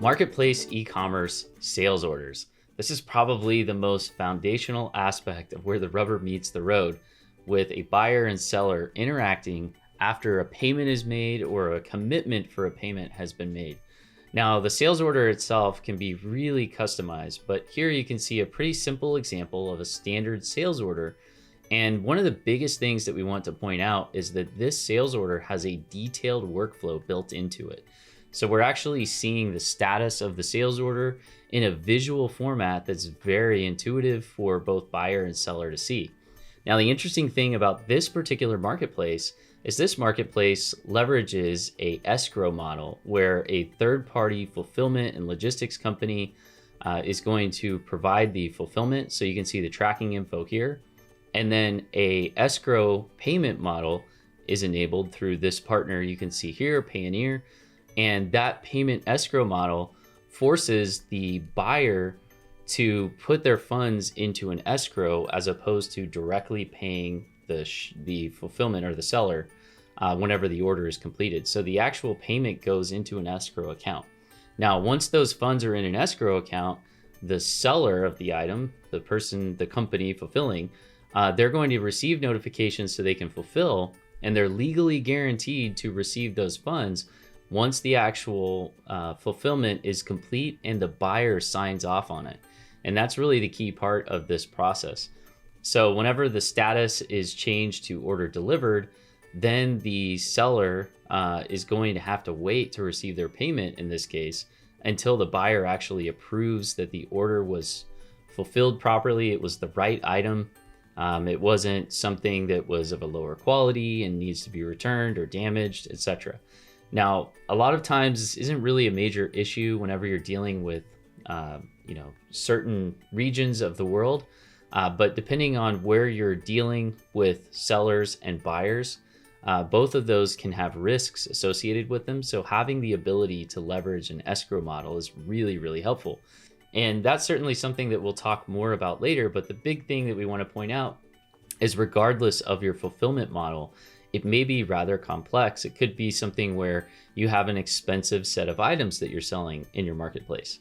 Marketplace e-commerce sales orders. This is probably the most foundational aspect of where the rubber meets the road, with a buyer and seller interacting after a payment is made or a commitment for a payment has been made. Now, the sales order itself can be really customized, but here you can see a pretty simple example of a standard sales order. And one of the biggest things that we want to point out is that this sales order has a detailed workflow built into it. So we're actually seeing the status of the sales order in a visual format that's very intuitive for both buyer and seller to see. Now, the interesting thing about this particular marketplace is this marketplace leverages a escrow model where a third-party fulfillment and logistics company is going to provide the fulfillment. So you can see the tracking info here. And then a escrow payment model is enabled through this partner you can see here, Payoneer. And that payment escrow model forces the buyer to put their funds into an escrow as opposed to directly paying the fulfillment or the seller whenever the order is completed. So the actual payment goes into an escrow account. Now, once those funds are in an escrow account, the seller of the item, the person, the company fulfilling, they're going to receive notifications so they can fulfill, and they're legally guaranteed to receive those funds once the actual fulfillment is complete and the buyer signs off on it. And that's really the key part of this process. So whenever the status is changed to order delivered, then the seller is going to have to wait to receive their payment in this case until the buyer actually approves that the order was fulfilled properly, it was the right item, it wasn't something that was of a lower quality and needs to be returned or damaged, etc. Now, a lot of times this isn't really a major issue whenever you're dealing with, certain regions of the world. But depending on where you're dealing with sellers and buyers, both of those can have risks associated with them. So having the ability to leverage an escrow model is really, really helpful. And that's certainly something that we'll talk more about later. But the big thing that we want to point out is regardless of your fulfillment model, it may be rather complex. It could be something where you have an expensive set of items that you're selling in your marketplace.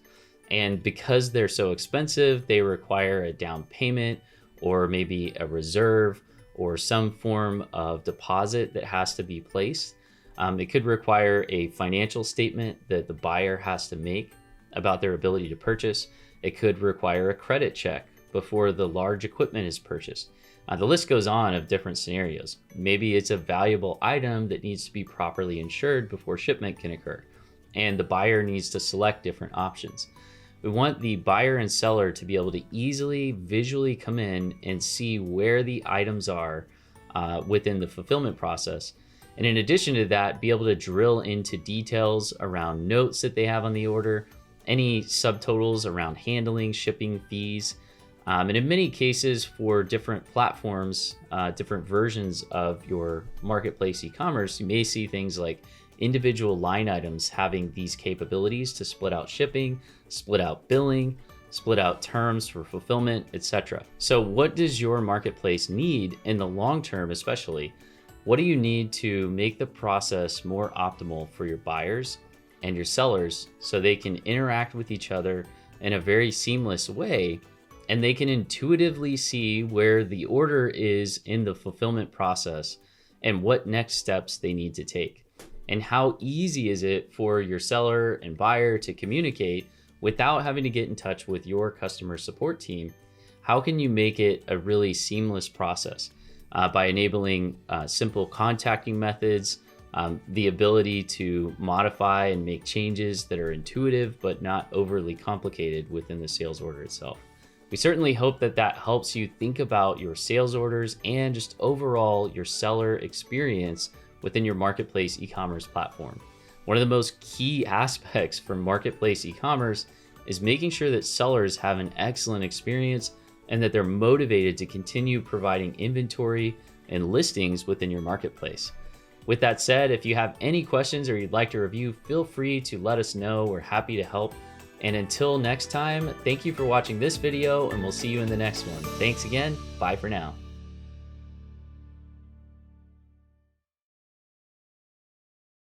And because they're so expensive, they require a down payment or maybe a reserve or some form of deposit that has to be placed. It could require a financial statement that the buyer has to make about their ability to purchase. It could require a credit check before the large equipment is purchased. The list goes on of different scenarios. Maybe it's a valuable item that needs to be properly insured before shipment can occur, and the buyer needs to select different options. We want the buyer and seller to be able to easily visually come in and see where the items are within the fulfillment process. And in addition to that, be able to drill into details around notes that they have on the order, any subtotals around handling, shipping fees. And in many cases for different platforms, different versions of your marketplace e-commerce, you may see things like individual line items having these capabilities to split out shipping, split out billing, split out terms for fulfillment, etc. So what does your marketplace need in the long term especially? What do you need to make the process more optimal for your buyers and your sellers so they can interact with each other in a very seamless way, and they can intuitively see where the order is in the fulfillment process and what next steps they need to take? And how easy is it for your seller and buyer to communicate without having to get in touch with your customer support team? How can you make it a really seamless process by enabling simple contacting methods, the ability to modify and make changes that are intuitive but not overly complicated within the sales order itself? We certainly hope that that helps you think about your sales orders and just overall your seller experience within your marketplace e-commerce platform. One of the most key aspects for marketplace e-commerce is making sure that sellers have an excellent experience and that they're motivated to continue providing inventory and listings within your marketplace. With that said, if you have any questions or you'd like to review, feel free to let us know. We're happy to help. And until next time, thank you for watching this video, and we'll see you in the next one. Thanks again. Bye for now.